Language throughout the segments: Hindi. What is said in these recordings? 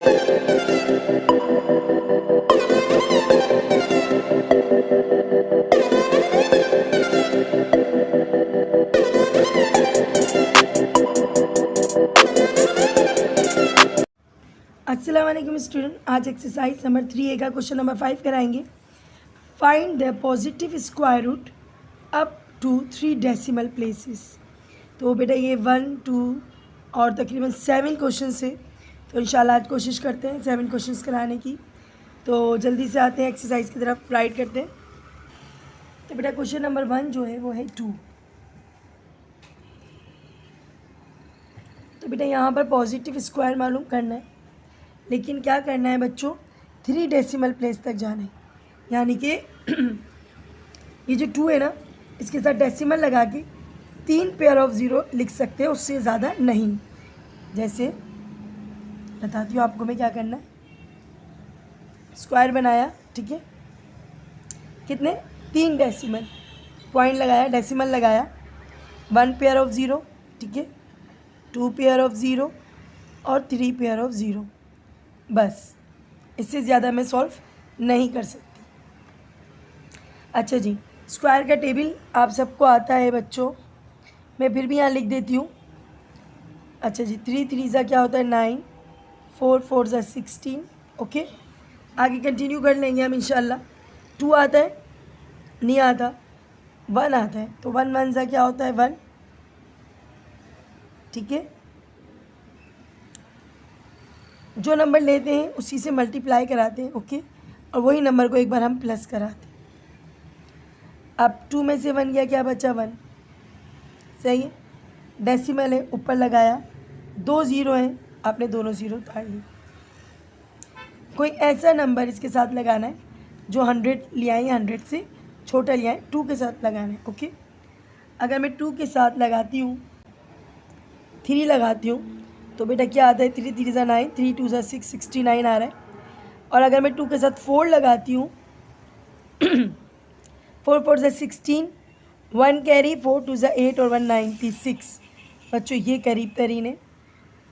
अस्सलाम वालेकुम स्टूडेंट, आज एक्सरसाइज नंबर 3A का क्वेश्चन नंबर 5 कराएंगे। Find the positive square root up to 3 decimal places. तो बेटा ये 1, 2 और तकरीबन 7 क्वेश्चन से, तो इंशाल्लाह आज कोशिश करते हैं 7 क्वेश्चंस कराने की। तो जल्दी से आते हैं एक्सरसाइज की तरफ, राइट करते हैं। तो बेटा क्वेश्चन नंबर 1 जो है वो है 2। तो बेटा यहाँ पर पॉजिटिव स्क्वायर मालूम करना है, लेकिन क्या करना है बच्चों, 3 डेसिमल प्लेस तक जाना है। यानी कि ये जो 2 है ना, इसके साथ डेसिमल लगा के 3 पेयर ऑफ ज़ीरो लिख सकते हैं, उससे ज़्यादा नहीं। जैसे बताती हूँ आपको मैं क्या करना है। स्क्वायर बनाया, ठीक है, कितने 3 डेसिमल, पॉइंट लगाया, डेसिमल लगाया, 1 पेयर ऑफ ज़ीरो, ठीक है, 2 पेयर ऑफ ज़ीरो और 3 पेयर ऑफ ज़ीरो। बस इससे ज़्यादा मैं सॉल्व नहीं कर सकती। अच्छा जी, स्क्वायर का टेबल आप सबको आता है बच्चों, मैं फिर भी यहाँ लिख देती हूँ। अच्छा जी, 3 3 ज़ा क्या होता है 9, 4 4 ज़ा 16। ओके, आगे कंटिन्यू कर लेंगे हम इंशाल्लाह। 2 आता है, नहीं आता, 1 आता है, तो 1 1 ज़ा क्या होता है 1, ठीक है। जो नंबर लेते हैं उसी से मल्टीप्लाई कराते हैं, ओके, और वही नंबर को एक बार हम प्लस कराते हैं। अब 2 में से 1 गया, क्या बचा 1, सही है। डेसिमल है, ऊपर लगाया, 2 ज़ीरो हैं, आपने दोनों ज़ीरो उतार लिए। कोई ऐसा नंबर इसके साथ लगाना है जो 100 लिया है, 100 से छोटा लिया है, 2 के साथ लगाना है, ओके। अगर मैं 2 के साथ लगाती हूँ, 3 लगाती हूँ, तो बेटा क्या आता है 3 3 ज़ा 9, 3 2 ज़ा 6, 69 आ रहा है। और अगर मैं 2 के साथ 4 लगाती हूँ 4 4 ज़ा 16, 1 कैरी, 4 2 ज़ा 8 और 196। बच्चों ये करीब तरीन है,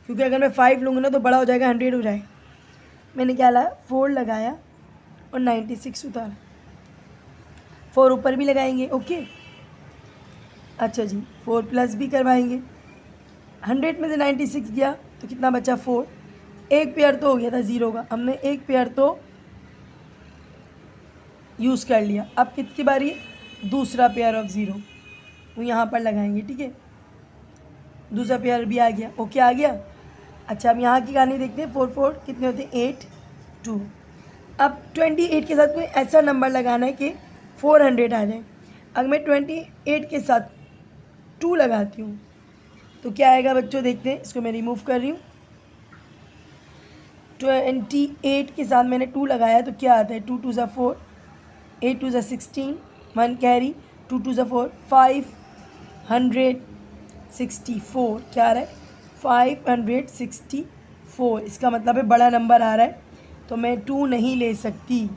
क्योंकि अगर मैं 5 लूँगी ना तो बड़ा हो जाएगा, 100 हो जाएगा। मैंने क्या लाया, 4 लगाया और 96 उतारा, 4 ऊपर भी लगाएंगे, ओके। अच्छा जी, 4 प्लस भी करवाएंगे। 100 में से 96 गया तो कितना बचा 4, एक पेयर तो हो गया था ज़ीरो का, हमने एक पेयर तो यूज़ कर लिया। अब किसकी बारी है, दूसरा पेयर ऑफ ज़ीरो, वो यहाँ पर लगाएंगे, ठीक है। दूसरा पेयर भी आ गया, ओके आ गया। अच्छा, अब यहाँ की कहानी देखते हैं। 4 4 कितने होते हैं 8 2। अब 28 के साथ कोई ऐसा नंबर लगाना है कि 400 आ जाए। अगर मैं 28 के साथ 2 लगाती हूँ तो क्या आएगा बच्चों, देखते हैं। इसको मैं रिमूव कर रही हूँ। 28 के साथ मैंने 2 लगाया तो क्या आता है, 2 2 ज़ा 4, 8 2 ज़ा 16, 1 कैरी, 2 2 ज़ा 4, 564। क्या आ रहा है 564। इसका मतलब है बड़ा नंबर आ रहा है, तो मैं 2 नहीं ले सकती।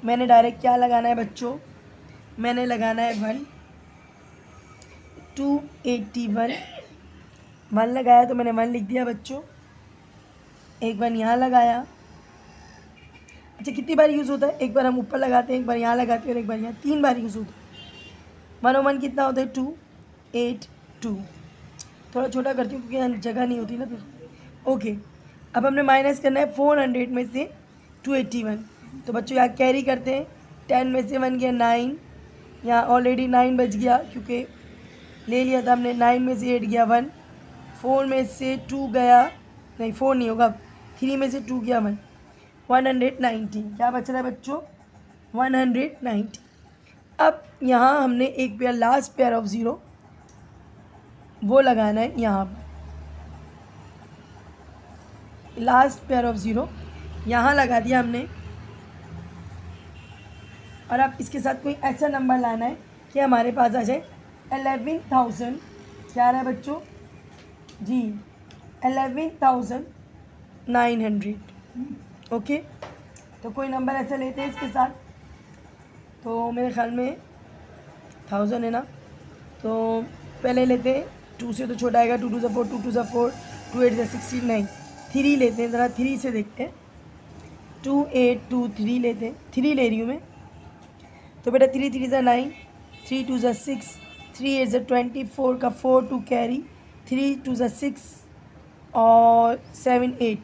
मैंने डायरेक्ट क्या लगाना है बच्चों, मैंने लगाना है 1, 281। 1 लगाया तो मैंने 1 लिख दिया बच्चों, एक 1 यहाँ लगाया। अच्छा, कितनी बार यूज़ होता है, एक बार हम ऊपर लगाते हैं, एक बार यहाँ लगाते हैं और एक बार यहाँ, 3 बार यूज़ होता है। 1 और 1 कितना होता है 2 8 2। थोड़ा छोटा करती हूँ क्योंकि यहाँ जगह नहीं होती ना फिर, ओके। अब हमने माइनस करना है 400 में से 281। तो बच्चों यहाँ कैरी करते हैं, 10 में से 1 गया 9, यहाँ ऑलरेडी 9 बच गया क्योंकि ले लिया था हमने। 9 में से 8 गया 1, 4 में से 2 गया, नहीं 4 नहीं होगा, 3 में से 2 गया 1, 190। क्या बच रहा है बच्चों 190। अब यहाँ हमने एक pair, last pair of zero वो लगाना है यहाँ पर। लास्ट पेयर ऑफ ज़ीरो यहाँ लगा दिया हमने। और अब इसके साथ कोई ऐसा नंबर लाना है कि हमारे पास आ जाए 11,000। क्या आ रहा है बच्चों जी 11,900, ओके। तो कोई नंबर ऐसा लेते हैं इसके साथ, तो मेरे ख्याल में 1000 है ना, तो पहले लेते हैं 2 से तो छोटा आएगा, 2 2 ज़ा 4, 2 2 ज़ा 4, 2 8 ज़ा 16, नहीं 3 लेते हैं, ज़रा 3 से देखते हैं। 2 8 2 3 लेते हैं, 3 ले रही हूँ मैं। तो बेटा 3 3 ज़ा 9, 3 2 ज़ा 6, 3 8 ज़ा 24 का 4 2 कैरी, 3 2 ज़ा 6 और 7 8,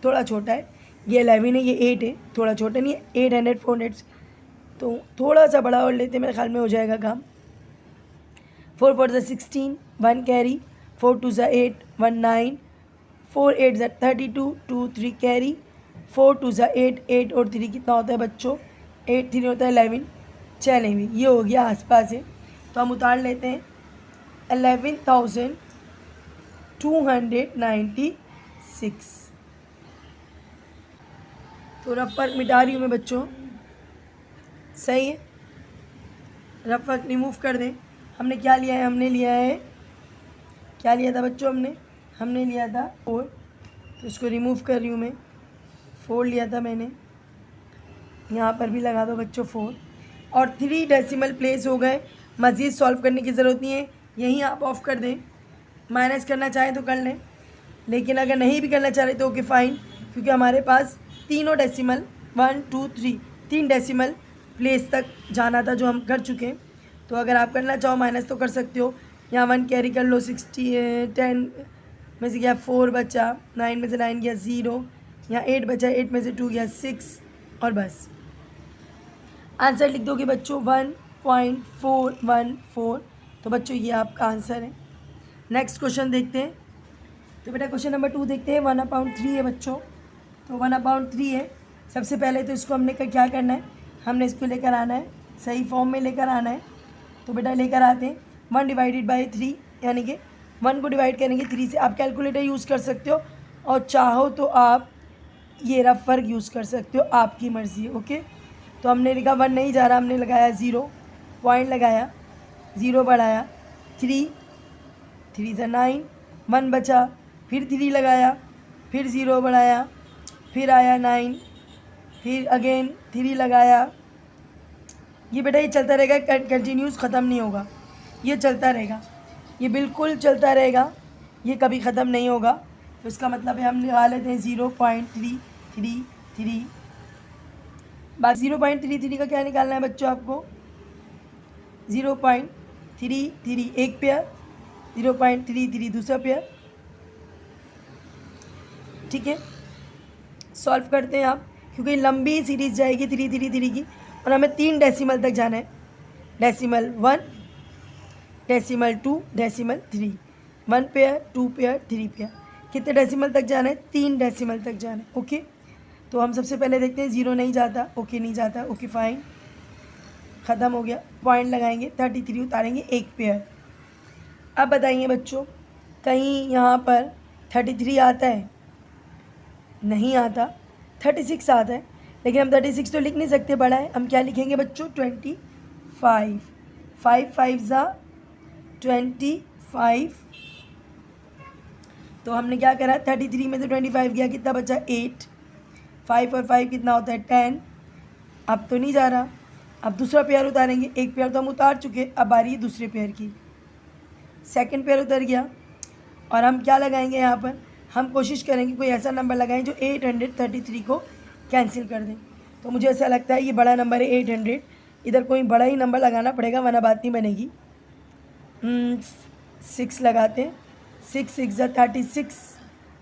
थोड़ा छोटा है। ये 11 है, ये 8 है, थोड़ा छोटा नहीं है। 800 400, तो थोड़ा सा बड़ा और लेते हैं, मेरे ख्याल में हो जाएगा काम। 4 4 ज़ा 16, 1 कैरी, 4 2 ज़ा 8, 1 9, 4 8 ज़ा 32, 2 3 कैरी, 4 2 ज़ा 8, 8 और 3 कितना होता है बच्चों? 8 3 होता है 11। चलेंगे, ये हो गया आसपास है, तो हम उतार लेते हैं 11,296। तो रफ वर्क मिटा रही हूँ मैं बच्चों, सही है। रफ वर्क रिमूव कर दें। हमने क्या लिया है? हमने लिया है, क्या लिया था बच्चों? हमने लिया था 4, तो इसको रिमूव कर रही हूँ मैं। 4 लिया था मैंने, यहाँ पर भी लगा दो बच्चों 4, और 3 डेसिमल प्लेस हो गए। मज़ीद सॉल्व करने की ज़रूरत नहीं है, यहीं आप ऑफ कर दें। माइनस करना चाहें तो कर लें, लेकिन अगर नहीं भी करना चाह रहे तो ओके फ़ाइन, क्योंकि हमारे पास तीनों डेसिमल 1 2 3 3 डेसिमल प्लेस तक जाना था, जो हम कर चुके हैं। तो अगर आप करना चाहो माइनस तो कर सकते हो। यहाँ 1 कैरी कर लो, 10 में से गया 4 बचा, 9 में से 9 गया 0, यहाँ 8 बचा, 8 में से 2 गया 6, और बस आंसर लिख दोगे बच्चों 1.414। तो बच्चों ये आपका आंसर है। नेक्स्ट क्वेश्चन देखते हैं। तो बेटा क्वेश्चन नंबर 2 देखते हैं। 1/3 है बच्चों, तो 1/3 है। सबसे पहले तो इसको हमने क्या करना है? हमने इसको लेकर आना है, सही फॉर्म में लेकर आना है। तो बेटा लेकर आते हैं 1/3, यानी कि 1 को डिवाइड करेंगे 3 से। आप कैलकुलेटर यूज़ कर सकते हो, और चाहो तो आप ये रफ वर्क यूज़ कर सकते हो, आपकी मर्ज़ी है। ओके, तो हमने लिखा 1 नहीं जा रहा, हमने लगाया 0, पॉइंट लगाया, 0 बढ़ाया, 3 3 ज़ा 9, 1 बचा, फिर 3 लगाया, फिर 0 बढ़ाया, फिर आया 9, फिर अगेन 3 लगाया। ये बेटा ये चलता रहेगा, कंटिन्यूस, ख़त्म नहीं होगा, ये चलता रहेगा, ये बिल्कुल चलता रहेगा, ये कभी ख़त्म नहीं होगा। तो इसका मतलब है हम लगा लेते हैं 0.333। बात 0.33 का क्या निकालना है बच्चों आपको? 0.33 एक पेयर, 0.33 दूसरा पेयर। ठीक है, सॉल्व करते हैं आप, क्योंकि लंबी सीरीज जाएगी 3 3 3 की, और हमें 3 डेसिमल तक जाना है। Decimal 1, decimal 2, decimal 3। 1 pair, 2 pair, 3 pair. कितने डेसिमल तक जाना है? 3 डेसिमल तक जाना है। ओके, तो हम सबसे पहले देखते हैं 0 नहीं जाता, ओके नहीं जाता, ओके फ़ाइन, ख़त्म हो गया। पॉइंट लगाएंगे, 33 उतारेंगे, एक पेयर। अब बताइए बच्चों, कहीं यहाँ पर 33 आता है? नहीं आता। 36 आता है, लेकिन हम 36 तो लिख नहीं सकते, बड़ा है। हम क्या लिखेंगे बच्चों? 25। 5 5 ज़ा 25। तो हमने क्या करा? 33 में से 25 गया, कितना बचा? 8। 5 और 5 कितना होता है? 10। अब तो नहीं जा रहा, अब दूसरा पेयर उतारेंगे। एक पेयर तो हम उतार चुके, अब बारी है दूसरे पेयर की। सेकंड पेयर उतर गया, और हम क्या लगाएंगे यहाँ पर? हम कोशिश करेंगे कोई ऐसा नंबर लगाएं जो 833 को कैंसिल कर दें। तो मुझे ऐसा लगता है ये बड़ा नंबर है 800, इधर कोई बड़ा ही नंबर लगाना पड़ेगा, वरना बात नहीं बनेगी। 6 लगाते हैं। 6 6 ज़ा 36,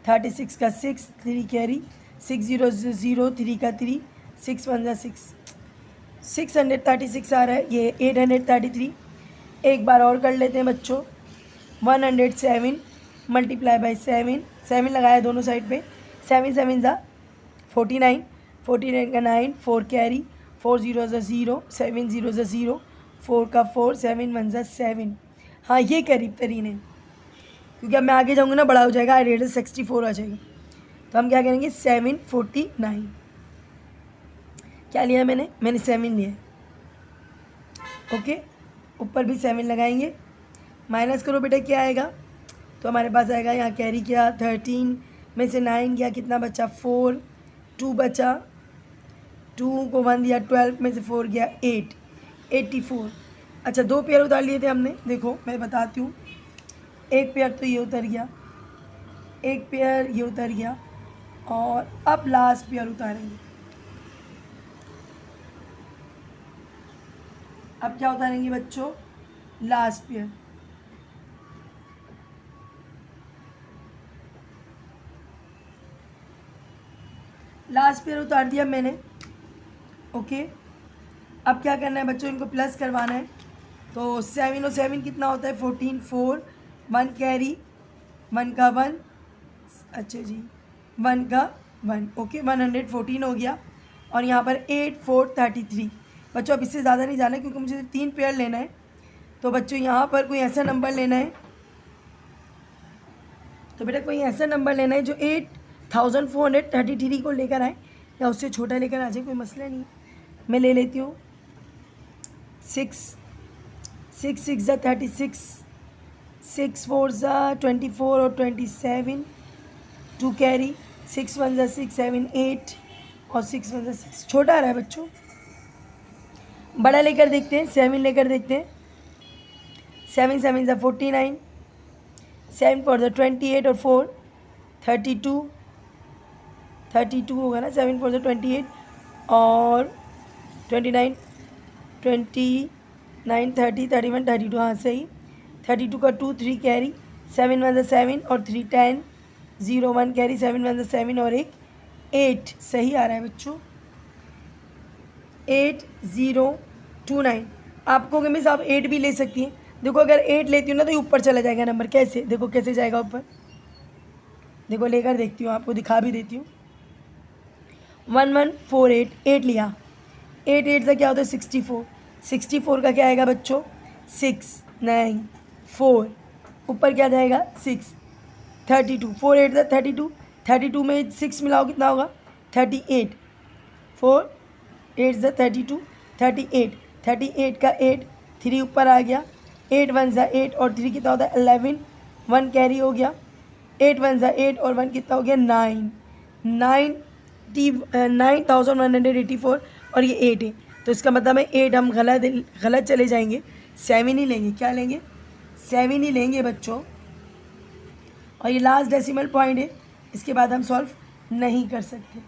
36 का 6, 3 कैरी, 6 0 0, 3 का 3, 6 1 ज़ा 6, 636 आ रहा है, ये 833। एक बार और कर लेते हैं बच्चों। 107 मल्टीप्लाई बाई 7, 7 लगाया दोनों साइड पे। 7 7 ज़ा 49, 49 का 9, 4 कैरी, 4 0 ज़ा 0, 7 0 ज़ा 0, 4 का 4, 7 1 ज़ा 7। हाँ, ये करीब तरीन है, क्योंकि अब मैं आगे जाऊँगा ना बड़ा हो जाएगा, रेड 64 आ जाएगा। तो हम क्या करेंगे? 749। क्या लिया मैंने 7 लिया। ओके, ऊपर भी 7 लगाएंगे। माइनस करो बेटा, क्या आएगा? तो हमारे पास आएगा, यहाँ कैरी किया, 13 में से 9 गया, कितना बचा? 4, 2 बचा, 2 को 1 दिया, 12 में से 4 गया 8, 84। अच्छा, 2 पेयर उतार लिए थे हमने, देखो मैं बताती हूँ। एक पेयर तो ये उतर गया, एक पेयर ये उतर गया और अब लास्ट पेयर उतारेंगे। अब क्या उतारेंगे बच्चों? Last pair. लास्ट पेयर उतार दिया मैंने। ओके, अब क्या करना है बच्चों? इनको प्लस करवाना है। तो 7 और 7 कितना होता है? 14, 4, 1 कैरी, 1 का 1, अच्छा जी 1 का 1, ओके 114 हो गया। और यहाँ पर 8, 4, 33। बच्चों अब इससे ज़्यादा नहीं जाना है क्योंकि मुझे 3 पेयर लेना है। तो बच्चों यहाँ पर कोई ऐसा नंबर लेना है, तो बेटा कोई ऐसा नंबर लेना है जो 8433 को लेकर आए या उससे छोटा लेकर आ जाए, कोई मसला नहीं। मैं ले लेती हूँ 6, 6 6 ज़ा 36, 6 4 ज़ा 24 और 27, 2 कैरी, 6 1 ज़ा 6 7 8 और 6 1 ज़ा 6। छोटा आ रहा है बच्चों, बड़ा लेकर देखते हैं, 7 लेकर देखते हैं। 7 7 ज़ा 49, 7 4 ज़ा 28 और 4 32, 32 होगा ना, 7 4 ज़ा 28 और 29 29 30 31 32, हाँ सही। 32 का 2 3 कैरी, 7 1 ज़ा 7 और 3 10 0 1 कैरी, 7 1 ज़ा 7 और एक 8, सही आ रहा है बच्चों। 8029। आपको कि मिस आप 8 भी ले सकती हैं। देखो अगर 8 लेती हूँ ना तो ये ऊपर चला जाएगा नंबर। कैसे? देखो कैसे जाएगा ऊपर, देखो लेकर देखती हूँ, आपको दिखा भी देती हूँ। 1148, 8 लिया, 8 8 का क्या होता है? 64। 64 का क्या आएगा बच्चों? 6 9 4, ऊपर क्या जाएगा? 6। 32, 4 8 ज़ा 32, 32 में 6 मिलाओ कितना होगा? 38। 4 8 ज़ा 32, 38, 38 का 8, 3 ऊपर आ गया। 8 1 ज़ा 8 और 3 कितना होता है? 11, 1 कैरी हो गया। 8 1 ज़ा 8 और 1 कितना हो गया? 9, 9184 और ये 8 है। तो इसका मतलब है 8 हम गलत चले जाएंगे, 7 ही लेंगे। क्या लेंगे? 7 ही लेंगे बच्चों। और ये लास्ट डेसिमल पॉइंट है, इसके बाद हम सॉल्व नहीं कर सकते।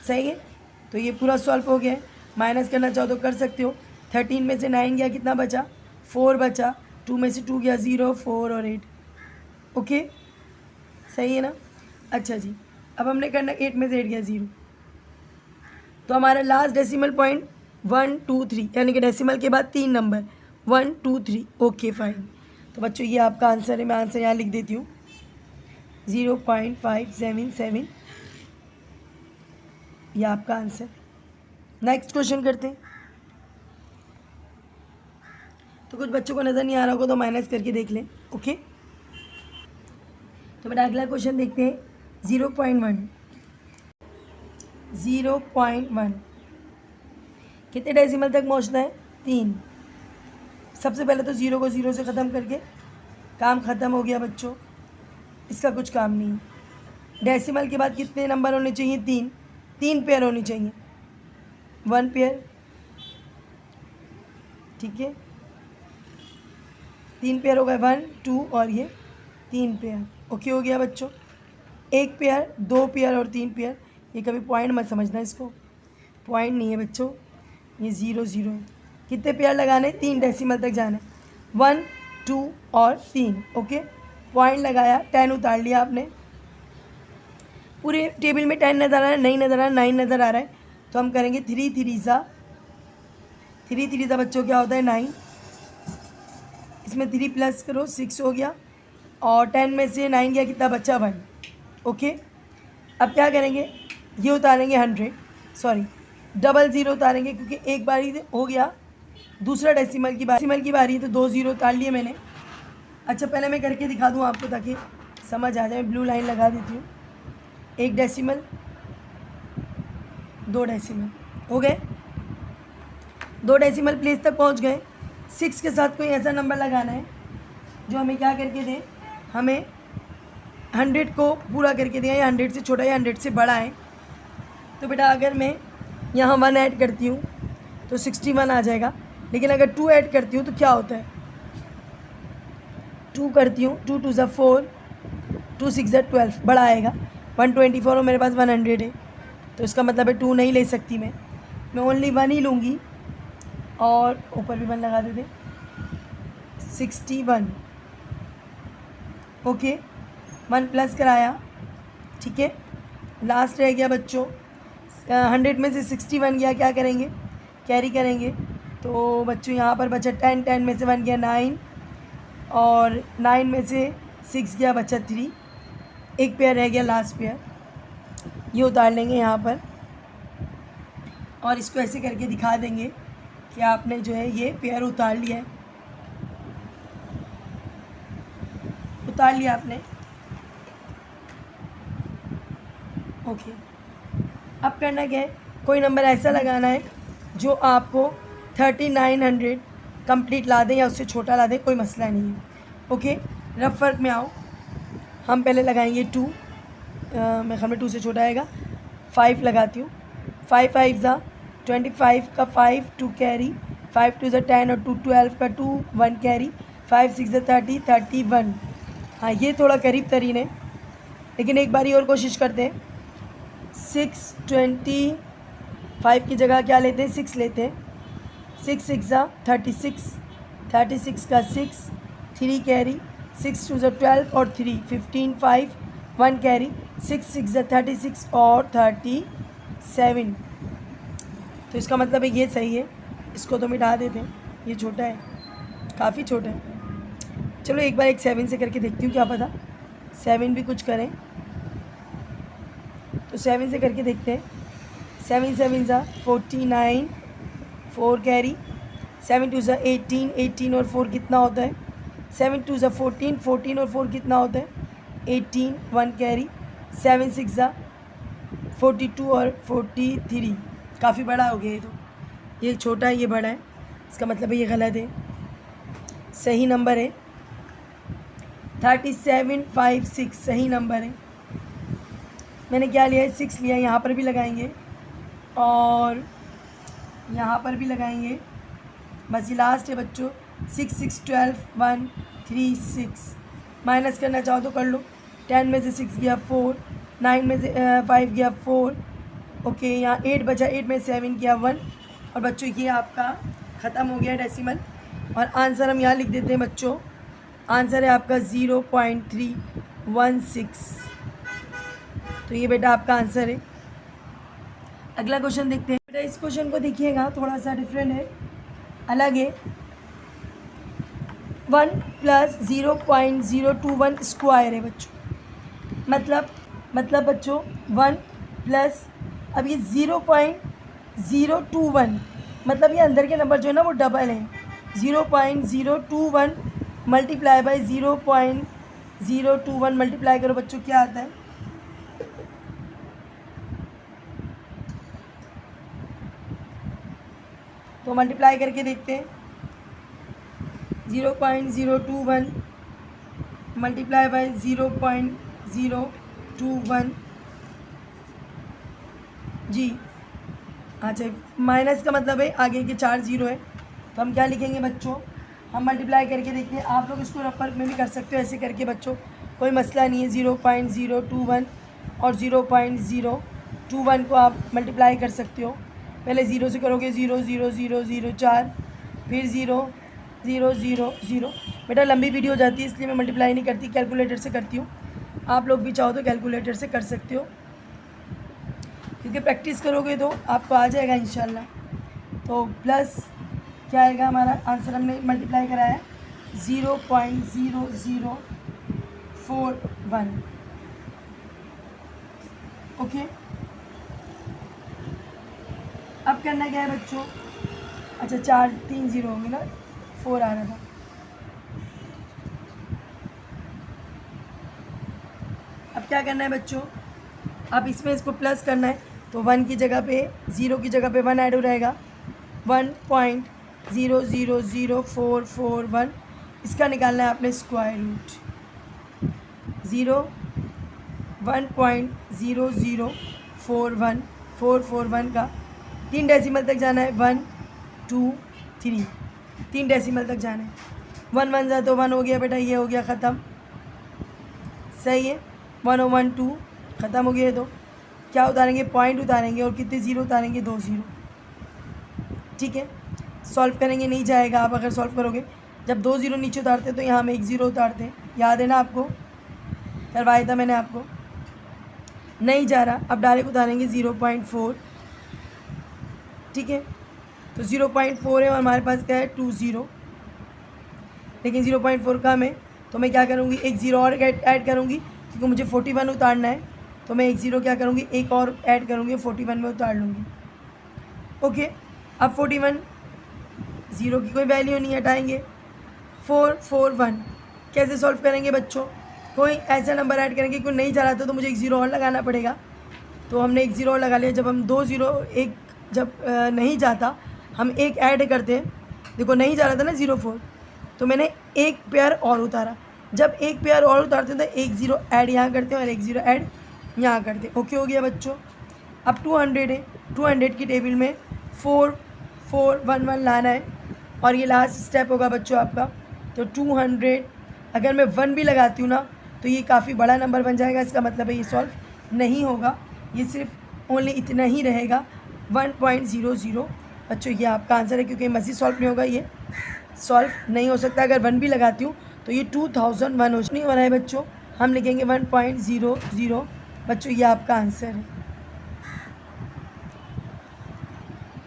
सही है, तो ये पूरा सॉल्व हो गया है। माइनस करना चाहो तो कर सकते हो। 13 में से 9 गया, कितना बचा? 4 बचा। 2 में से 2 गया 0, 4 और 8। ओके, सही है ना? अच्छा जी, अब हमने करना 8 में से 8 गया 0। तो हमारा लास्ट डेसिमल पॉइंट 1 2 3, यानी कि डेसिमल के बाद 3 नंबर 1 2 3। Okay fine. तो बच्चों ये आपका आंसर है। मैं आंसर यहाँ लिख देती हूँ 0.577, ये आपका आंसर। नेक्स्ट क्वेश्चन करते हैं। तो कुछ बच्चों को नज़र नहीं आ रहा होगा तो माइनस करके देख लें। ओके, तो बेटा अगला क्वेश्चन देखते हैं। 0.1, 0.1 कितने डेसिमल तक पहुंचना है? 3। सबसे पहले तो 0 को 0 से ख़त्म करके काम ख़त्म हो गया बच्चों, इसका कुछ काम नहीं है। डेसिमल के बाद कितने नंबर होने चाहिए? 3, 3 पेयर होनी चाहिए। 1 पेयर, ठीक है, 3 पेयर हो गए, 1 2 और ये 3 पेयर। ओके हो गया बच्चों। 1 पेयर, 2 पेयर और 3 पेयर। ये कभी पॉइंट मत समझना, इसको पॉइंट नहीं है बच्चों, ये 0 0 है। कितने पेयर लगाने? 3 डेसिमल तक जाना है। 1 2 और 3। ओके, पॉइंट लगाया, 10 उतार लिया आपने। पूरे टेबल में 10 नज़र आ रहा है? नहीं नज़र आ रहा, 9 नज़र आ रहा है। तो हम करेंगे 3 3 सा, 3 3 सा बच्चों क्या होता है? 9। इसमें 3 प्लस करो, 6 हो गया। और 10 में से 9 गया, कितना बचा? 1। ओके, अब क्या करेंगे? ये उतारेंगे 100, सॉरी 00 उतारेंगे क्योंकि एक बारी हो गया। दूसरा डेसिमल की बारी है तो 2 0 उतार लिए मैंने। अच्छा पहले मैं करके दिखा दूँ आपको ताकि समझ आ जाए। ब्लू लाइन लगा देती हूँ। 1 डेसिमल, 2 डेसिमल हो गए। 2 डेसिमल प्लेस तक पहुँच गए। 6 के साथ कोई ऐसा नंबर लगाना है जो हमें क्या करके दें? हमें 100 को पूरा करके दें, या 100 से छोटा या 100 से बड़ा है। तो बेटा अगर मैं यहाँ 1 ऐड करती हूँ तो 61 आ जाएगा। लेकिन अगर 2 ऐड करती हूँ तो क्या होता है? 2 करती हूँ, 2 2 ज़ा 4, 2 6 12 बड़ा आएगा। 124 और मेरे पास 100 है, तो इसका मतलब है 2 नहीं ले सकती मैं ओनली 1 ही लूँगी। और ऊपर भी 1 लगा देते, 61। ओके, 1 प्लस कराया, ठीक है। लास्ट रह गया बच्चों 100 में से 61 गया, क्या करेंगे, कैरी करेंगे। तो बच्चों यहाँ पर बचा 10, 10 में से 1 गया 9, और 9 में से 6 गया, बचा 3। एक पेयर रह गया, लास्ट पेयर, ये उतार लेंगे यहाँ पर और इसको ऐसे करके दिखा देंगे कि आपने जो है ये पेयर उतार लिया है, उतार लिया आपने। ओके, अब करना क्या है, कोई नंबर ऐसा लगाना है जो आपको 3900 कंप्लीट ला दें या उससे छोटा ला दें, कोई मसला नहीं है। ओके, रफ वर्क में आओ, हम पहले लगाएंगे 2, मेरे ख्याल में 2 से छोटा आएगा, 5 लगाती हूँ। 5 5 ज़ा 25 का 5 2 कैरी, 5 2 ज़ा 10 और 2 12 का 2 1 कैरी, 5 6 ज़ा 30 31। हाँ, ये थोड़ा करीब तरीन है, लेकिन एक बारी और कोशिश करते हैं। 6 25 की जगह क्या लेते हैं, 6 लेते हैं। 6 6 ज़ा 36, 36 का 6 3 कैरी, 6 2 ज़ा 12 और 3 15 5 1 कैरी, 6 6 ज़ा 36 और 37। तो इसका मतलब है ये सही है, इसको तो मिटा देते हैं, ये छोटा है, काफ़ी छोटा है। चलो एक बार एक 7 से करके देखती हूँ, क्या पता 7 भी कुछ करें। तो 7 से करके देखते हैं। 7 7 ज़ा 49 4 कैरी, 7 2 ज़ा 18 18 और 4 कितना होता है, 7 2 ज़ा 14 14 और 4 कितना होता है 18 1 कैरी, 7 6 ज़ा 42 और 43। काफ़ी बड़ा हो गया ये, तो ये छोटा है ये बड़ा है, इसका मतलब है ये गलत है। सही नंबर है 37 5 6, सही नंबर है। मैंने क्या लिया है, 6 लिया, यहाँ पर भी लगाएंगे और यहाँ पर भी लगाएंगे, बस ये लास्ट है बच्चों। 6 6 12 1 3 6, माइनस करना चाहो तो कर लो। 10 में से 6 गया 4, 9 में से 5 गया 4। ओके, यहाँ 8 बचा, 8 में 7 गया 1। और बच्चों ये आपका ख़त्म हो गया डेसिमल, और आंसर हम यहाँ लिख देते हैं बच्चों। आंसर है आपका 0.316। तो ये बेटा आपका आंसर है। अगला क्वेश्चन देखते हैं बेटा। इस क्वेश्चन को देखिएगा, थोड़ा सा डिफरेंट है, अलग है। 1 + 0.021 स्क्वायर है बच्चों, मतलब बच्चों 1 प्लस, अब ये 0.021 मतलब ये अंदर के नंबर जो है ना वो डबल है। 0.021 मल्टीप्लाई बाई 0.021 मल्टीप्लाई करो बच्चों, क्या आता है, तो मल्टीप्लाई करके देखते हैं। 0.021 मल्टीप्लाई बाई 0.021 जी। अच्छा, माइनस का मतलब है आगे के 4 0 है, तो हम क्या लिखेंगे बच्चों, हम मल्टीप्लाई करके देखते हैं। आप लोग इसको रफ वर्क में भी कर सकते हो ऐसे करके बच्चों, कोई मसला नहीं है। 0.021 और 0.021 को आप मल्टीप्लाई कर सकते हो। पहले 0 से करोगे 0 0 0 0 4, फिर 0 0 0 0। बेटा लंबी वीडियो हो जाती है इसलिए मैं मल्टीप्लाई नहीं करती, कैलकुलेटर से करती हूँ। आप लोग भी चाहो तो कैलकुलेटर से कर सकते हो, क्योंकि प्रैक्टिस करोगे तो आपको आ जाएगा इंशाल्लाह। तो प्लस क्या आएगा हमारा आंसर, हमने मल्टीप्लाई कराया है 0.0041। ओके, अब करना क्या है बच्चों, अच्छा 4 3 0 होंगे ना, 4 आ रहा था। अब क्या करना है बच्चों, अब इसमें इसको प्लस करना है, तो 1 की जगह पे 0 की जगह पे 1 ऐड हो रहेगा। 1.000441, इसका निकालना है आपने स्क्वायर रूट। 1.0041441 का 3 डेसिमल तक जाना है। 1 2 3, 3 डेसिमल तक जाना है। 1 1 जा तो 1 हो गया बेटा, ये हो गया ख़त्म। सही है। 1 और 1 2 ख़त्म हो गया। तो क्या उतारेंगे, पॉइंट उतारेंगे और कितने ज़ीरो उतारेंगे, 2 ज़ीरो। ठीक है, सॉल्व करेंगे, नहीं जाएगा। आप अगर सॉल्व करोगे, जब 2 ज़ीरो नीचे उतारते तो यहाँ हम 1 ज़ीरो उतारते हैं, याद है ना आपको, करवाया था मैंने आपको। नहीं जा रहा, अब डायरेक्ट उतारेंगे 0.4। ठीक है, तो 0.4 है और हमारे पास क्या है 2 ज़ीरो, लेकिन 0.4 कम है तो मैं क्या करूँगी, एक ज़ीरो और ऐड करूँगी क्योंकि मुझे 41 उतारना है। तो मैं एक ज़ीरो क्या करूँगी, एक और ऐड करूँगी, 41 में उतार लूँगी। ओके, अब 41 ज़ीरो की कोई वैल्यू नहीं, हटाएंगे। 4 4 1 कैसे सॉल्व करेंगे बच्चों, कोई ऐसा नंबर ऐड करेंगे, कोई नहीं जा रहा था तो मुझे एक ज़ीरो और लगाना पड़ेगा। तो हमने एक ज़ीरो और लगा लिया। जब हम 2 ज़ीरो एक जब नहीं जाता हम एक ऐड करते हैं। देखो नहीं जा रहा था ना 0.4, तो मैंने एक पेयर और उतारा। जब एक पेयर और उतारते हैं तो एक ज़ीरो ऐड यहाँ करते हैं और एक ज़ीरो ऐड यहाँ करते हैं। ओके हो गया बच्चों। अब 200 है, 200 की टेबल में 4 4 1 1 लाना है और ये लास्ट स्टेप होगा बच्चों आपका। तो 200 अगर मैं 1 भी लगाती हूँ ना तो ये काफ़ी बड़ा नंबर बन जाएगा, इसका मतलब है ये सॉल्व नहीं होगा, ये सिर्फ ओनली इतना ही रहेगा 1.00। बच्चों ये आपका आंसर है, क्योंकि मज़ीद सॉल्व नहीं होगा, ये सॉल्व नहीं हो सकता। अगर 1 भी लगाती हूँ तो ये 2001 नहीं हो रहा है बच्चों, हम लिखेंगे 1.00। बच्चों ये आपका आंसर है।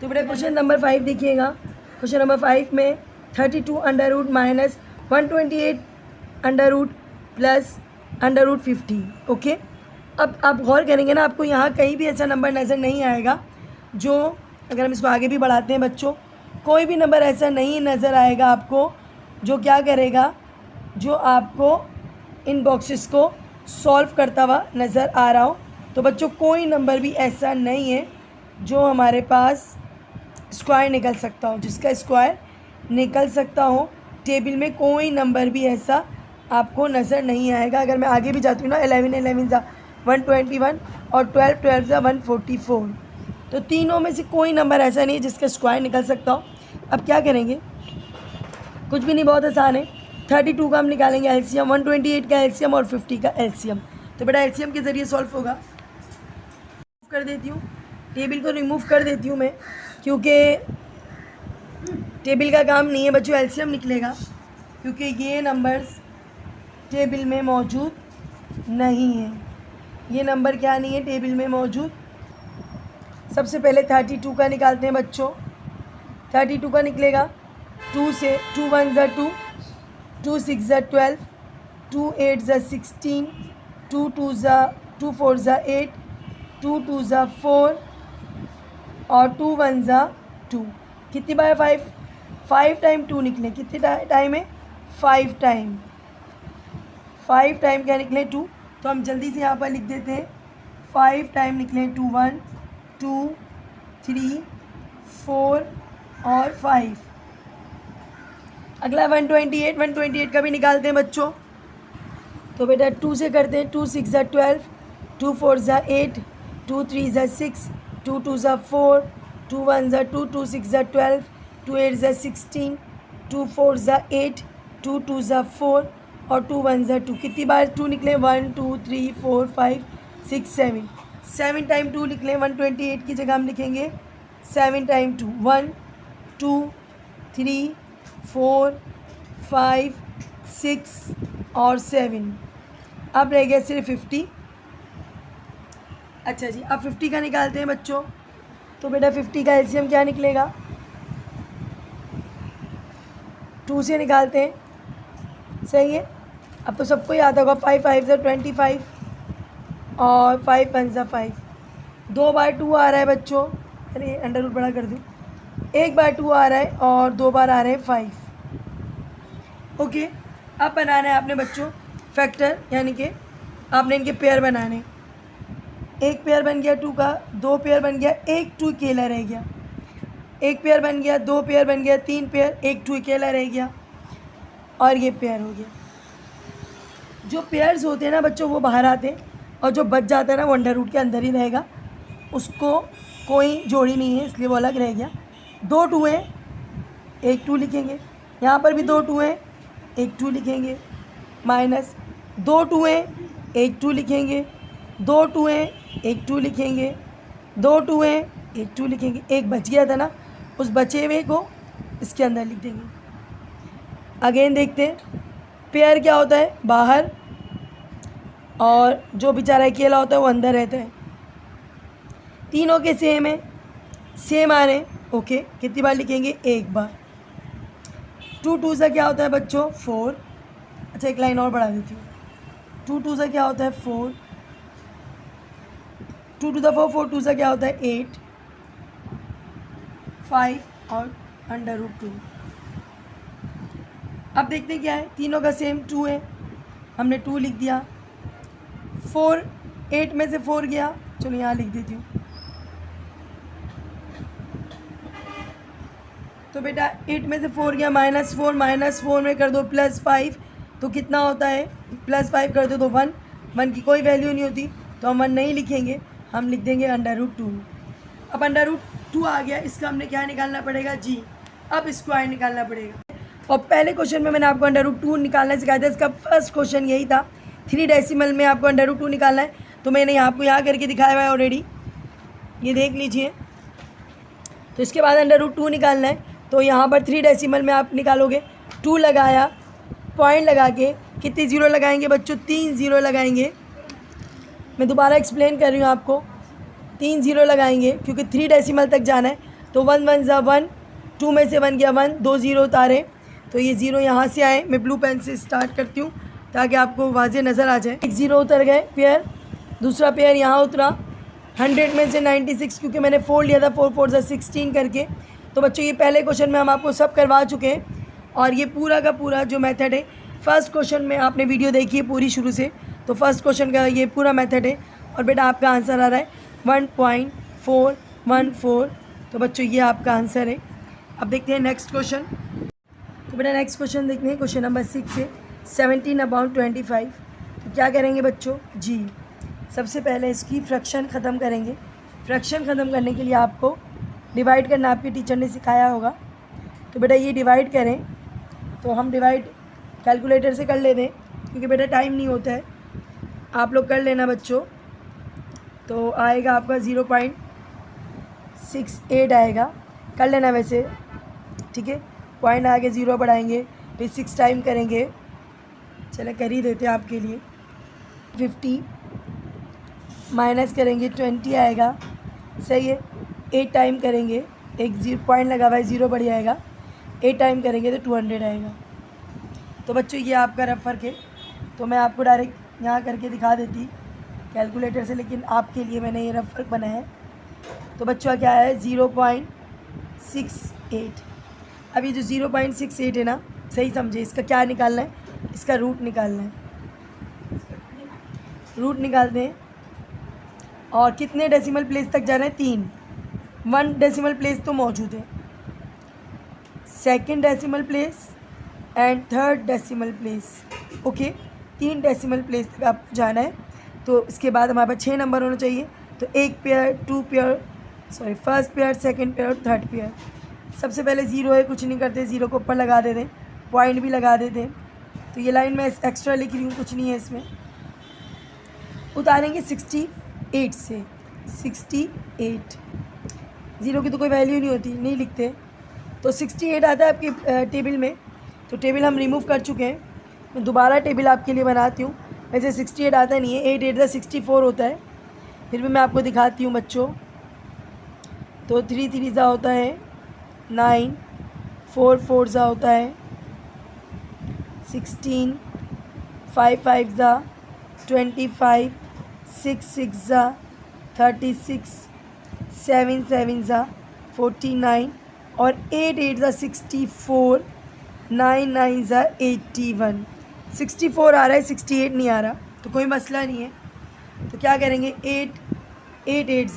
तो बेटा क्वेश्चन नंबर 5 देखिएगा। क्वेश्चन नंबर 5 में 32 under root minus 128 under root plus under root 50। Okay, अब आप गौर करेंगे ना, आपको यहाँ कहीं भी ऐसा नंबर नज़र नहीं आएगा जो, अगर हम इसको आगे भी बढ़ाते हैं बच्चों, कोई भी नंबर ऐसा नहीं नज़र आएगा आपको जो क्या करेगा, जो आपको इन बॉक्सेस को सॉल्व करता हुआ नज़र आ रहा हो। तो बच्चों कोई नंबर भी ऐसा नहीं है जो हमारे पास स्क्वायर निकल सकता हो, जिसका स्क्वायर निकल सकता हो। टेबल में कोई नंबर भी ऐसा आपको नज़र नहीं आएगा। अगर मैं आगे भी जाती हूँ ना, 11 11 ज़ा 121 और 12 12 ज़ा 144, तो तीनों में से कोई नंबर ऐसा नहीं है जिसका स्क्वायर निकल सकता हो। अब क्या करेंगे, कुछ भी नहीं, बहुत आसान है। 32 का हम निकालेंगे एलसीएम, 128 का एलसीएम और 50 का एलसीएम। तो बेटा एलसीएम के ज़रिए सॉल्व होगा। कर देती हूँ, टेबल को रिमूव कर देती हूँ मैं, क्योंकि टेबल का काम नहीं है बच्चों, एलसीएम निकलेगा, क्योंकि ये नंबर्स टेबल में मौजूद नहीं है। ये नंबर क्या नहीं है, टेबल में मौजूद। सबसे पहले 32 का निकालते हैं बच्चों। 32 का निकलेगा 2 से, 2 1 ज़ा 2, 2 6 ज़ा 12, 2 8 ज़ा 16, 2 2 ज़ा 2 4 ज़ा 8, 2 2 ज़ा 4 और 2 1 ज़ा 2। कितनी बार 5, 5 टाइम 2 निकले, कितने टाइम है 5 टाइम, 5 टाइम क्या निकले 2। तो हम जल्दी से यहाँ पर लिख देते हैं 5 टाइम निकले 2 1 2 3 4 और 5। अगला 128, 128 का भी निकालते हैं बच्चों। तो बेटा 2 से करते हैं, 2 6 ज़ा 12, 2 4 ज़ा 8, 2 3 ज़ा 6, 2 2 ज़ा 4, 2 1 ज़ा 2, 2 6 ज़ा 12, 2 8 ज़ा 16, 2 4 ज़ा 8, 2 2 ज़ा 4 और 2 1 ज़ा 2। कितनी बार 2 निकले, 1 2 3 4 5 6 7, 7 टाइम 2 निकले। 128 की जगह हम लिखेंगे 7 टाइम 2, 1 2 3 4 5 6 और 7। अब रह गया सिर्फ 50। अच्छा जी, अब 50 का निकालते हैं बच्चों। तो बेटा 50 का एलसीएम क्या निकलेगा, 2 से निकालते हैं, सही है। अब तो सबको याद होगा, 5 5 ज़ा 25 और 5 1 ज़ा 5। 2 बार 2 आ रहा है बच्चों, अरे अंडर रूट बड़ा कर दूँ, 1 बार 2 आ रहा है और 2 बार आ रहे हैं 5। ओके, अब बनाना है आपने बच्चों फैक्टर, यानी कि आपने इनके पेयर बनाने। एक पेयर बन गया 2 का, 2 पेयर बन गया, एक 2 अकेला रह गया, एक पेयर बन गया, 2 पेयर बन गया, 3 पेयर, एक 2 अकेला रह गया और ये पेयर हो गया। जो पेयर्स होते हैं ना बच्चों वो बाहर आते हैं और जो बच जाता है ना वो अंडर रूट के अंदर ही रहेगा, उसको कोई जोड़ी नहीं है इसलिए वो अलग रह गया। 2 2 हैं, एक 2 लिखेंगे, यहाँ पर भी 2 2 हैं, एक 2 लिखेंगे, माइनस 2 2 हैं, एक 2 लिखेंगे, 2 2 हैं, एक 2 लिखेंगे, 2 2 हैं, एक 2 लिखेंगे, एक बच गया था ना, उस बचे हुए को इसके अंदर लिख देंगे। अगेन देखते हैं, पेयर क्या होता है, बाहर, और जो बेचारा अकेला होता है वो अंदर रहता है। तीनों के सेम है, सेम आ रहे हैं, ओके। कितनी बार लिखेंगे, एक बार। 2 2 से क्या होता है बच्चों, 4। अच्छा एक लाइन और बढ़ा देती हूँ। 2 2 से क्या होता है, 4। 2 to the 4, 4 2 से क्या होता है, 8, 5 और √2। अब देखते हैं क्या है, तीनों का सेम 2 है, हमने 2 लिख दिया। 4, 8 में से 4 गया, चलो यहाँ लिख देती हूँ। तो बेटा 8 में से 4 गया, -4 में कर दो +5, तो कितना होता है, +5 कर दो तो 1, 1 की कोई वैल्यू नहीं होती, तो हम 1 नहीं लिखेंगे, हम लिख देंगे √2। अब √2 आ गया, इसका हमने क्या निकालना पड़ेगा, जी। अब स्क्वायर निकालना पड़ेगा। और पहले क्वेश्चन में मैंने आपको √2 निकालना सिखाया था, इसका फर्स्ट क्वेश्चन यही था, 3 डेसिमल में आपको √2 निकालना है। तो मैंने आपको यहाँ करके दिखाया हुआ है ऑलरेडी, ये देख लीजिए। तो इसके बाद √2 निकालना है, तो यहाँ पर 3 डेसिमल में आप निकालोगे, 2 लगाया, पॉइंट लगा के कितने ज़ीरो लगाएंगे बच्चों, 3 ज़ीरो लगाएंगे। मैं दोबारा एक्सप्लेन कर रही हूँ आपको, 3 ज़ीरो लगाएंगे क्योंकि 3 डेसिमल तक जाना है। तो 1 1 ज़ा 1, 2 में से 1 गया 1, 2 ज़ीरो उतारे, तो ये ज़ीरो यहाँ से आए। मैं ब्लू पेन से स्टार्ट करती हूँ ताकि आपको वाज़े नज़र आ जाए। एक ज़ीरो उतर गए पेयर, दूसरा पेयर यहाँ उतरा, 100 में से 96, क्योंकि मैंने 4 लिया था, 4 4 ज़ा 16 करके। तो बच्चों ये पहले क्वेश्चन में हम आपको सब करवा चुके हैं, और ये पूरा का पूरा जो मेथड है, फर्स्ट क्वेश्चन में आपने वीडियो देखी है पूरी शुरू से, तो फर्स्ट क्वेश्चन का ये पूरा मेथड है। और बेटा आपका आंसर आ रहा है 1.414। तो बच्चों ये आपका आंसर है। अब देखते हैं नेक्स्ट क्वेश्चन। तो बेटा नेक्स्ट क्वेश्चन देखते हैं, क्वेश्चन नंबर 6 है 17/25। तो क्या करेंगे बच्चों, जी सबसे पहले इसकी फ्रैक्शन ख़त्म करेंगे। फ्रैक्शन ख़त्म करने के लिए आपको डिवाइड करना आपके टीचर ने सिखाया होगा। तो बेटा ये डिवाइड करें, तो हम डिवाइड कैलकुलेटर से कर लेते हैं क्योंकि बेटा टाइम नहीं होता है, आप लोग कर लेना बच्चों। तो आएगा आपका 0.68 आएगा, कर लेना वैसे, ठीक है। पॉइंट आगे 0 बढ़ाएंगे, फिर 6 टाइम करेंगे, चलो कर ही देते हैं आपके लिए। 50 माइनस करेंगे 20 आएगा, सही है। 8 टाइम करेंगे, एक 0 पॉइंट लगा हुआ है, 0 बढ़ जाएगा, 8 टाइम करेंगे तो 200 आएगा। तो बच्चों ये आपका रफ वर्क है। तो मैं आपको डायरेक्ट यहाँ करके दिखा देती कैलकुलेटर से, लेकिन आपके लिए मैंने ये रफ वर्क बनाया है। तो बच्चों क्या है 0.68। अब ये जो 0.68 है ना, सही समझे, इसका क्या निकालना है, इसका रूट निकालना है। रूट निकालते हैं, और कितने डेसिमल प्लेस तक जाना है, 3। 1 डेसिमल प्लेस तो मौजूद है, 2nd decimal place and 3rd decimal place, okay. 3 decimal place तक आपको जाना है। तो इसके बाद हमारे पास 6 नंबर होना चाहिए। तो 1 pair, 2 pair, sorry first pair, 2nd pair और 3rd पेयर। सबसे पहले 0 है, कुछ नहीं करते, 0 को ऊपर लगा देते, पॉइंट भी लगा देते। तो ये लाइन मैं एक्स्ट्रा लिख रही हूँ, कुछ नहीं है इसमें। उतारेंगे 68 से, 68, 0 की तो कोई वैल्यू नहीं होती, नहीं लिखते। तो 68 आता है आपके टेबल में, तो टेबल हम रिमूव कर चुके हैं। मैं दोबारा टेबल आपके लिए बनाती हूँ। वैसे 68 आता नहीं है, 8 8 ज़ा 64 होता है, फिर भी मैं आपको दिखाती हूँ बच्चों। तो 3 3 ज़ा होता है 9, 4 4 ज़ा होता है 16, 5 5 ज़ा 25, 6 6 ज़ा 36, 7 7 ज़ा 49 और 8 8 ज़ा 64, 9 9 ज़ा 81। 64 आ रहा है, 68 नहीं आ रहा, तो कोई मसला नहीं है। तो क्या करेंगे, 8 8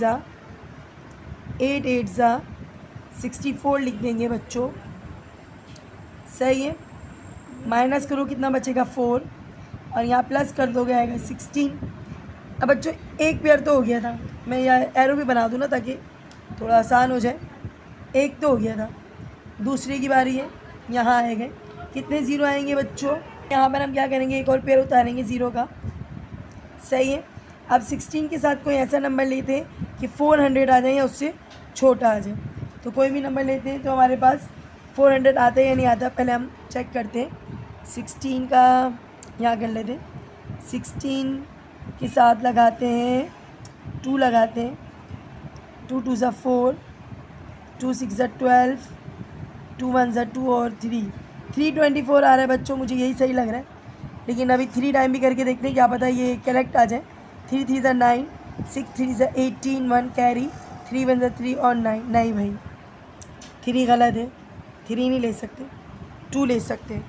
ज़ा 64 लिख देंगे बच्चों, सही है। माइनस करो, कितना बचेगा 4, और यहाँ प्लस कर दोगे आएगा 16। अब बच्चों एक पेयर तो हो गया था, मैं यहाँ एरो भी बना दूँ ना ताकि थोड़ा आसान हो जाए। एक तो हो गया था, दूसरे की बारी है, यहाँ आएंगे, कितने ज़ीरो आएंगे बच्चों। यहाँ पर हम क्या करेंगे, एक और पेयर उतारेंगे 0 का, सही है। अब 16 के साथ कोई ऐसा नंबर लेते हैं कि 400 आ जाए या उससे छोटा आ जाए। तो कोई भी नंबर लेते हैं तो हमारे पास 400 आता है या नहीं आता, पहले हम चेक करते हैं। 16 का यहाँ कर लेते हैं। 16 के साथ लगाते हैं 2 लगाते हैं। 2 2 ज़ा 4, 2 6 ज़ा 12, 2 1 ज़ा 2 और 324 आ रहा है बच्चों, मुझे यही सही लग रहा है। लेकिन अभी 3 टाइम भी करके देखते हैं, क्या पता ये करेक्ट आ जाए। 3 3 ज़ा 9, 6 3 ज़ा 18, 1 कैरी, 3 1 ज़ा 3 और 9। नहीं भाई 3 गलत है, 3 नहीं ले सकते, 2 ले सकते हैं।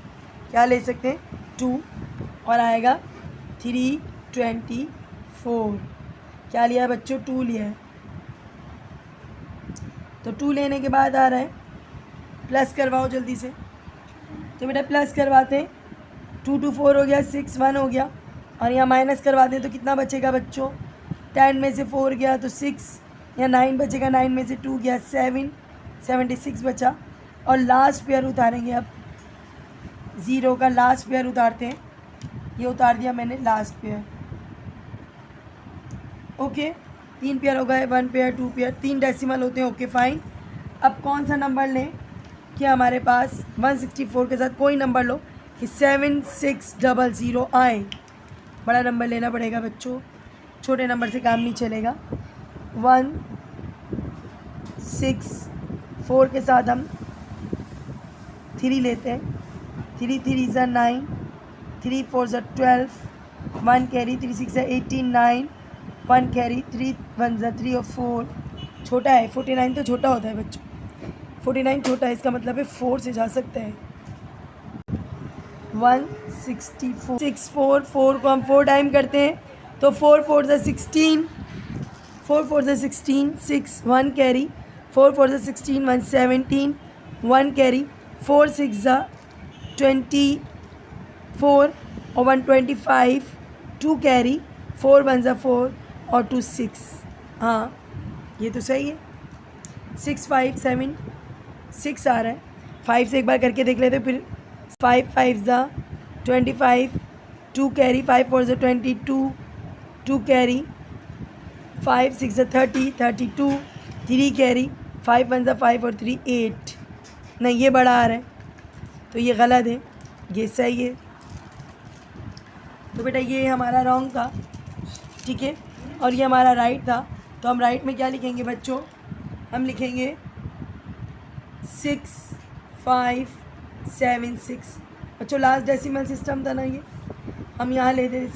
क्या ले सकते हैं? 2 और आएगा 324। क्या लिया है बच्चों? 2 लिया है। तो 2 लेने के बाद आ रहा है प्लस करवाओ जल्दी से। तो बेटा प्लस करवाते हैं, 2 2 4 हो गया, 6 1 हो गया और यहाँ माइनस करवाते हैं तो कितना बचेगा बच्चों? 10 में से 4 गया तो 6, या 9 बचेगा, 9 में से 2 गया 7, 76 बचा। और लास्ट पेयर उतारेंगे अब, 0 का लास्ट पेयर उतारते हैं। ये उतार दिया मैंने लास्ट पेयर। ओके 3 पेयर हो गए, 1 पेयर 2 पेयर, 3 डेसिमल होते हैं। Okay fine. अब कौन सा नंबर लें कि हमारे पास 164 के साथ कोई नंबर लो कि 7600 आए। बड़ा नंबर लेना पड़ेगा बच्चों, छोटे नंबर से काम नहीं चलेगा। 164 के साथ हम 3 लेते हैं। 3 3 ज़ा 9, 3 4 ज़ा 12, 1 कैरी, 3 6 ज़ा 18, 9, 1 कैरी, 3 1 ज़ा 3 और 4 छोटा है। 49 तो छोटा होता है बच्चों, 49 छोटा है, इसका मतलब है 4 से जा सकते हैं। 164 64 4 को हम 4 टाइम करते हैं तो 4 4 ज़ा 16, 4 4 ज़ा 16, 6 1 कैरी, 4 4 ज़ा 16, 1 17, 1 कैरी, 4 6 ज़ा 24 और 125, 2 कैरी, 4 1 ज़ा 4 और 2 6। हाँ ये तो सही है। 6 5 7 6 आ रहा है। 5 से एक बार करके देख लेते, फिर 5 5 ज़ा 25, 2 कैरी, 5 4 ज़ा 22, 2 कैरी, 5 6 ज़ा 30, 32, 3 कैरी, 5 1 ज़ा 5 और 3 8। नहीं ये बड़ा आ रहा है तो ये गलत है, ये सही है। तो बेटा ये हमारा रॉन्ग था, ठीक है, और ये हमारा राइट था। तो हम राइट में क्या लिखेंगे बच्चों? हम लिखेंगे 6 5 7 6। बच्चों लास्ट डेसिमल सिस्टम था ना ये, हम यहाँ लेते थे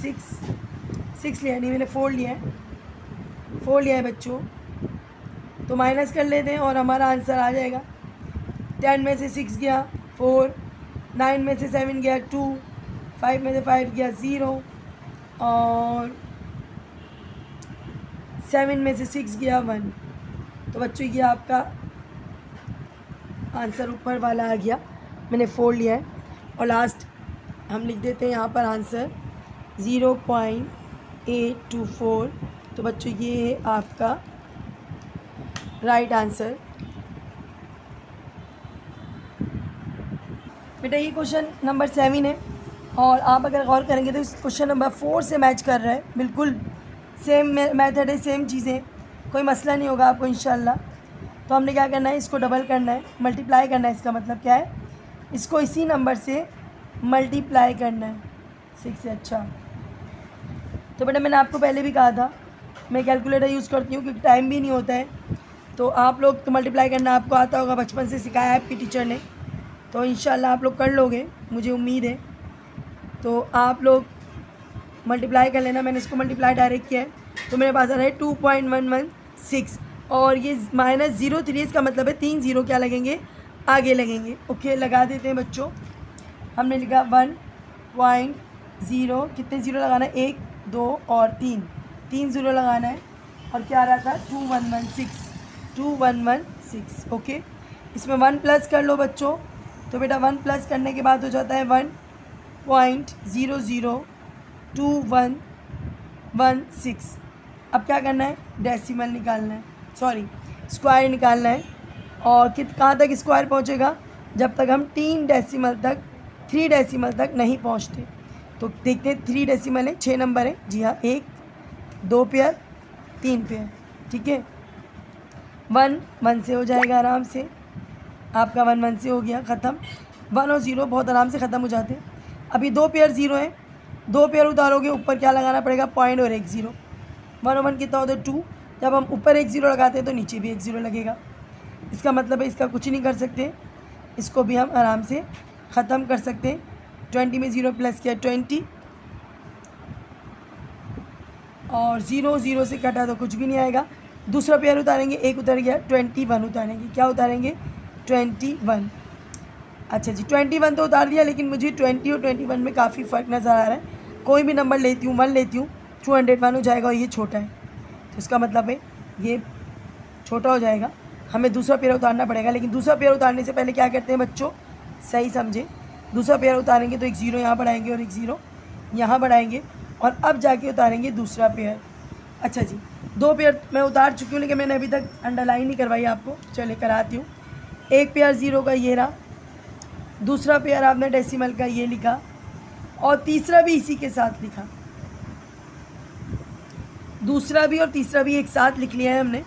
6 लिया, नहीं मैंने 4 लिया है, 4 लिया है बच्चों। तो माइनस कर लेते हैं और हमारा आंसर आ जाएगा। 10 में से 6 गया 4, 9 में से 7 गया 2, 5 में से 5 गया 0 और 7 में से 6 गया 1। तो बच्चों ये आपका आंसर ऊपर वाला आ गया, मैंने 4 लिया है। और लास्ट हम लिख देते हैं यहाँ पर आंसर 0.824। तो बच्चों ये है आपका राइट आंसर। बेटा ये क्वेश्चन नंबर 7 है और आप अगर गौर करेंगे तो इस क्वेश्चन नंबर 4 से मैच कर रहा है, बिल्कुल सेम मेथड है, सेम चीज़ें, कोई मसला नहीं होगा आपको इंशाल्लाह। तो हमने क्या करना है, इसको डबल करना है, मल्टीप्लाई करना है। इसका मतलब क्या है, इसको इसी नंबर से मल्टीप्लाई करना है 6 से। अच्छा तो बेटा मैंने आपको पहले भी कहा था मैं कैलकुलेटर यूज़ करती हूँ क्योंकि टाइम भी नहीं होता है। तो आप लोग तो मल्टीप्लाई करना आपको आता होगा, बचपन से सिखाया है आपकी टीचर ने, तो इंशाल्लाह आप लोग कर लोगे, मुझे उम्मीद है। तो आप लोग मल्टीप्लाई कर लेना। मैंने इसको मल्टीप्लाई डायरेक्ट किया है तो मेरे पास आ रहा है 2.116 और ये -03, इसका मतलब है 3 0 क्या लगेंगे, आगे लगेंगे। ओके लगा देते हैं बच्चों। हमने लिखा 1.0, कितने 0 लगाना है, 1 2 और 3 0 लगाना है। और क्या आ रहा था 2116। ओके इसमें 1 प्लस कर लो बच्चों। तो बेटा 1 प्लस करने के बाद हो जाता है 1.002116। अब क्या करना है, डेसिमल निकालना है, सॉरी स्क्वायर निकालना है। और कहाँ तक स्क्वायर पहुँचेगा, जब तक हम 3 डेसिमल तक 3 डेसिमल तक नहीं पहुँचते। तो देखते हैं 3 डेसिमल है, 6 नंबर है, जी हाँ 1 2 पेयर 3 पेयर, ठीक है। 1 1 से हो जाएगा आराम से, आपका 1 1 से हो गया ख़त्म। 1 और 0 बहुत आराम से ख़त्म हो जाते हैं। अभी 2 पेयर 0 हैं, 2 पेयर उतारोगे ऊपर क्या लगाना पड़ेगा, पॉइंट और एक 0। 1 और 1 कितना होता है 2। जब हम ऊपर एक 0 लगाते हैं तो नीचे भी एक 0 लगेगा। इसका मतलब है इसका कुछ नहीं कर सकते, इसको भी हम आराम से ख़त्म कर सकते हैं। 20 में 0 प्लस किया 20 और 0 0 से कटा तो कुछ भी नहीं आएगा। दूसरा पेयर उतारेंगे, एक उतर गया, 21 उतारेंगे। क्या उतारेंगे, 21। अच्छा जी 21 तो उतार दिया, लेकिन मुझे 20 और 21 में काफ़ी फ़र्क नज़र आ रहा है। कोई भी नंबर लेती हूँ 1 लेती हूँ 201 हो जाएगा और ये छोटा है, तो इसका मतलब है ये छोटा हो जाएगा, हमें दूसरा पेयर उतारना पड़ेगा। लेकिन दूसरा पेयर उतारने से पहले क्या करते हैं बच्चों, सही समझे। दूसरा पेयर उतारेंगे तो एक 0 यहाँ बढ़ाएंगे और एक 0 यहाँ बढ़ाएंगे और अब जाके उतारेंगे दूसरा पेयर। अच्छा जी 2 पेयर मैं उतार चुकी हूँ, लेकिन मैंने अभी तक अंडरलाइन नहीं करवाई आपको, चले कराती हूँ। एक पेयर 0 का ये रहा, दूसरा पेयर आपने डेसिमल का ये लिखा और तीसरा भी इसी के साथ लिखा। दूसरा भी और तीसरा भी एक साथ लिख लिया है हमने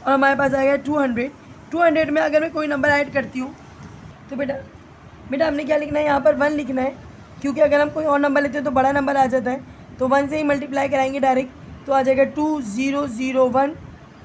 और हमारे पास आएगा 200। 200 में अगर मैं कोई नंबर ऐड करती हूँ तो बेटा हमने क्या लिखना है, यहाँ पर 1 लिखना है, क्योंकि अगर हम कोई और नंबर लेते हैं तो बड़ा नंबर आ जाता है, तो 1 से ही मल्टीप्लाई कराएंगे डायरेक्ट, तो आ जाएगा 2001।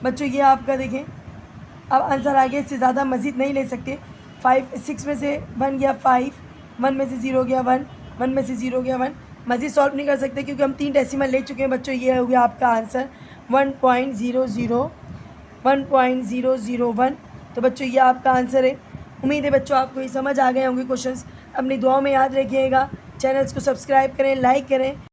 बच्चों ये आपका देखें अब आंसर आ गया, इससे ज़्यादा मज़ीद नहीं ले सकते। 6 में से 1 गया 5, 1 में से 0 गया 1, 1 में से 0 गया 1। मज़ीद सॉल्व नहीं कर सकते क्योंकि हम 3 डेसिमल ले चुके हैं बच्चों। ये हो गया आपका आंसर 1.001। तो बच्चों ये आपका आंसर है। उम्मीद है बच्चों आपको ये समझ आ गए होंगे क्वेश्चंस। अपनी दुआओं में याद रखिएगा, चैनल्स को सब्सक्राइब करें, लाइक करें।